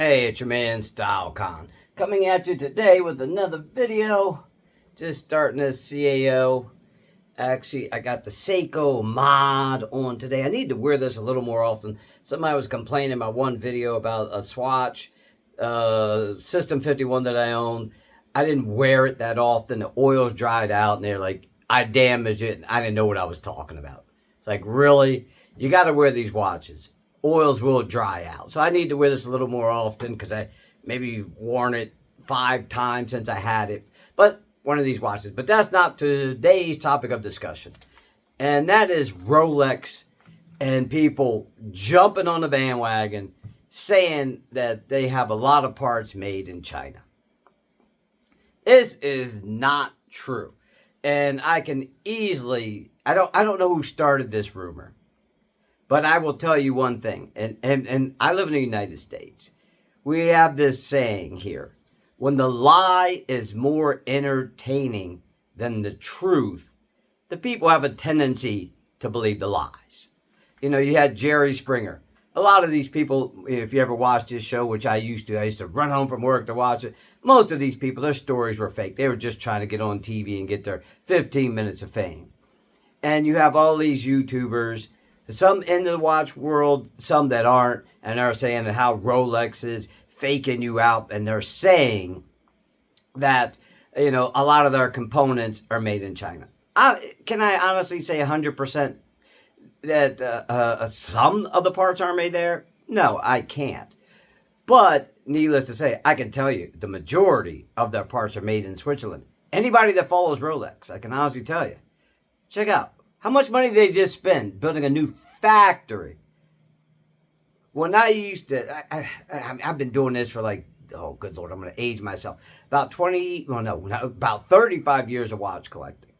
Hey, it's your man StyleCon coming at you today with another video. Just starting this CAO. Actually, I got the Seiko mod on today. I need to wear this a little more often. Somebody was complaining in my one video about a Swatch System 51 that I own. I didn't wear it that often. The oils dried out, and they're like, I damaged it, and I didn't know what I was talking about. It's like, really? You got to wear these watches. Oils will dry out. So I need to wear this a little more often because I maybe worn it 5 times since I had it. But one of these watches. But that's not today's topic of discussion. And that is Rolex and people jumping on the bandwagon saying that they have a lot of parts made in China. This is not true. And I can easily, I don't know who started this rumor. But I will tell you one thing, and I live in the United States. We have this saying here, when the lie is more entertaining than the truth, the people have a tendency to believe the lies. You know, you had Jerry Springer. A lot of these people, if you ever watched his show, which I used to run home from work to watch it. Most of these people, their stories were fake. They were just trying to get on TV and get their 15 minutes of fame. And you have all these YouTubers, some in the watch world, some that aren't, and they're saying how Rolex is faking you out, and they're saying that, you know, a lot of their components are made in China. Can I honestly say 100% that some of the parts aren't made there? No, I can't. But needless to say, I can tell you the majority of their parts are made in Switzerland. Anybody that follows Rolex, I can honestly tell you. Check out. How much money did they just spend building a new factory? When I used to, I've been doing this for like, oh, good Lord, I'm going to age myself. About 35 years of watch collecting.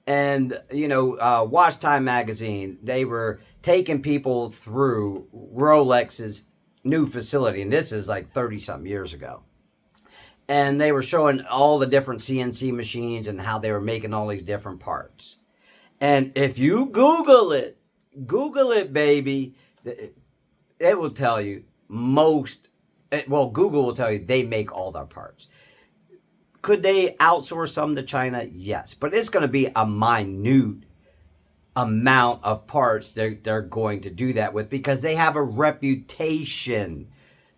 And, you know, Watch Time magazine, they were taking people through Rolex's new facility. And this is like 30-something years ago. And they were showing all the different CNC machines and how they were making all these different parts. And if you Google it, baby, it will tell you Google will tell you they make all their parts. Could they outsource some to China? Yes. But it's going to be a minute amount of parts they're going to do that with because they have a reputation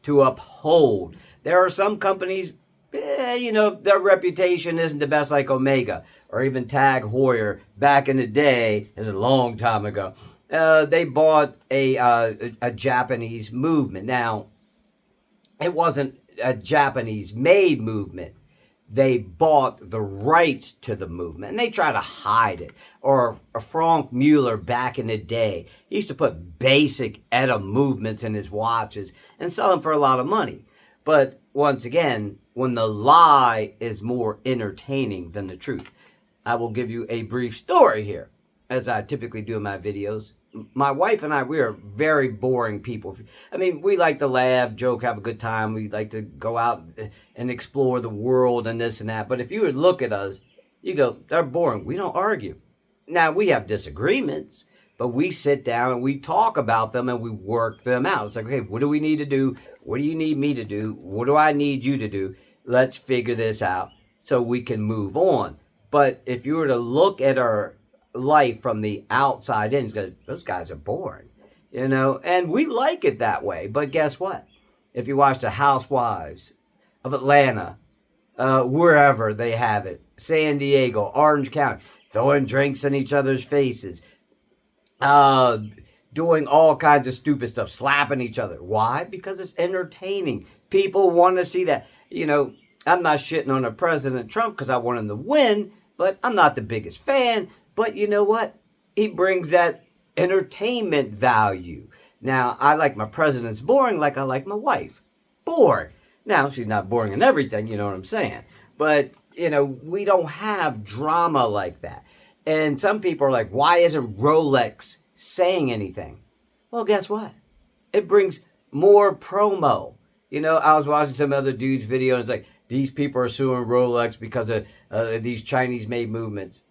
to uphold. There are some companies, you know, their reputation isn't the best, like Omega or even Tag Heuer back in the day. It's a long time ago. They bought a Japanese movement. Now, it wasn't a Japanese-made movement. They bought the rights to the movement, and they try to hide it. Or Frank Mueller back in the day, he used to put basic ETA movements in his watches and sell them for a lot of money. But once again, when the lie is more entertaining than the truth. I will give you a brief story here, as I typically do in my videos. My wife and I, we are very boring people. I mean, we like to laugh, joke, have a good time. We like to go out and explore the world and this and that. But if you would look at us, you go, they're boring. We don't argue. Now, we have disagreements, but we sit down and we talk about them and we work them out. It's like, okay, what do we need to do? What do you need me to do? What do I need you to do? Let's figure this out so we can move on. But if you were to look at our life from the outside in, those guys are boring, you know, and we like it that way. But guess what? If you watch the Housewives of Atlanta, wherever they have it, San Diego, Orange County, throwing drinks in each other's faces, doing all kinds of stupid stuff, slapping each other. Why? Because it's entertaining. People want to see that. You know, I'm not shitting on President Trump because I want him to win, but I'm not the biggest fan. But you know what? He brings that entertainment value. Now, I like my presidents boring like I like my wife. Boring. Now, she's not boring in everything, you know what I'm saying. But, you know, we don't have drama like that. And some people are like, why isn't Rolex saying anything? Well, guess what? It brings more promo. You know, I was watching some other dude's video and it's like, these people are suing Rolex because of these Chinese-made movements.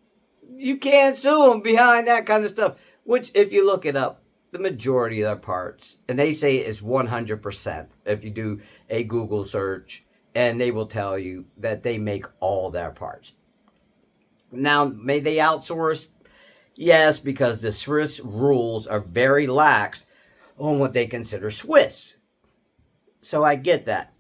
You can't sue them behind that kind of stuff. Which, if you look it up, the majority of their parts, and they say it's 100% if you do a Google search, and they will tell you that they make all their parts. Now, may they outsource? Yes, because the Swiss rules are very lax on what they consider Swiss. So I get that.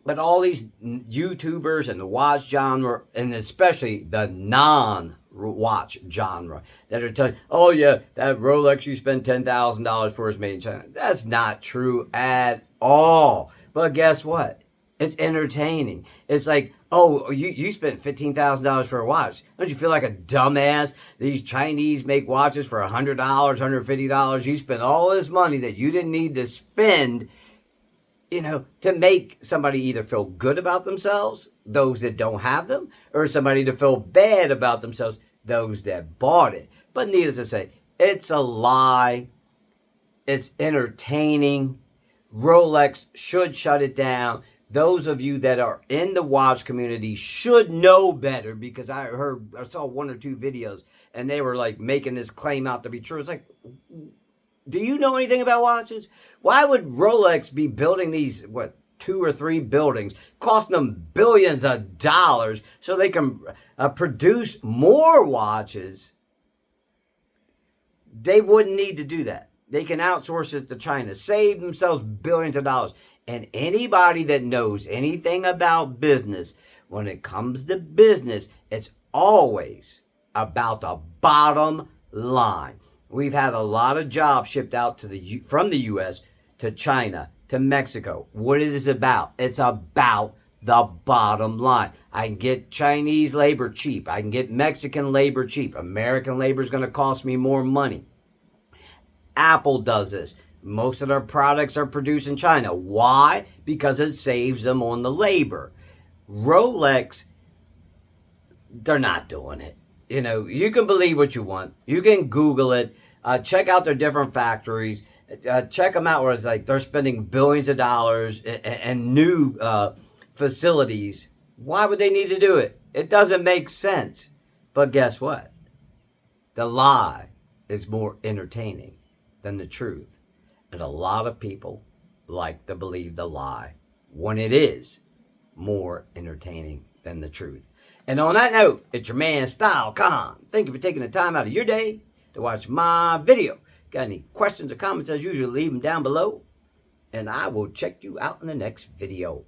But all these YouTubers and the watch genre, and especially the non-watch genre, that are telling, oh yeah, that Rolex you spend $10,000 for is made in China. That's not true at all. But guess what? It's entertaining. It's like, oh, you spent $15,000 for a watch. Don't you feel like a dumbass? These Chinese make watches for $100, $150. You spent all this money that you didn't need to spend, to make somebody either feel good about themselves, those that don't have them, or somebody to feel bad about themselves, those that bought it. But needless to say, it's a lie. It's entertaining. Rolex should shut it down. Those of you that are in the watch community should know better, because I saw one or two videos and they were like making this claim out to be true. It's like, do you know anything about watches? Why would Rolex be building these, 2 or 3 buildings, costing them billions of dollars so they can produce more watches? They wouldn't need to do that. They can outsource it to China, save themselves billions of dollars. And anybody that knows anything about business, when it comes to business, it's always about the bottom line. We've had a lot of jobs shipped out from the U.S. to China, to Mexico. What is it about? It's about the bottom line. I can get Chinese labor cheap. I can get Mexican labor cheap. American labor is going to cost me more money. Apple does this. Most of their products are produced in China. Why? Because it saves them on the labor. Rolex, they're not doing it. You can believe what you want. You can Google it. Check out their different factories. Check them out where it's like they're spending billions of dollars and new facilities. Why would they need to do it? It doesn't make sense. But guess what? The lie is more entertaining than the truth. And a lot of people like to believe the lie when it is more entertaining than the truth. And on that note, it's your man Style Con. Thank you for taking the time out of your day to watch my video. Got any questions or comments, as usual, leave them down below. And I will check you out in the next video.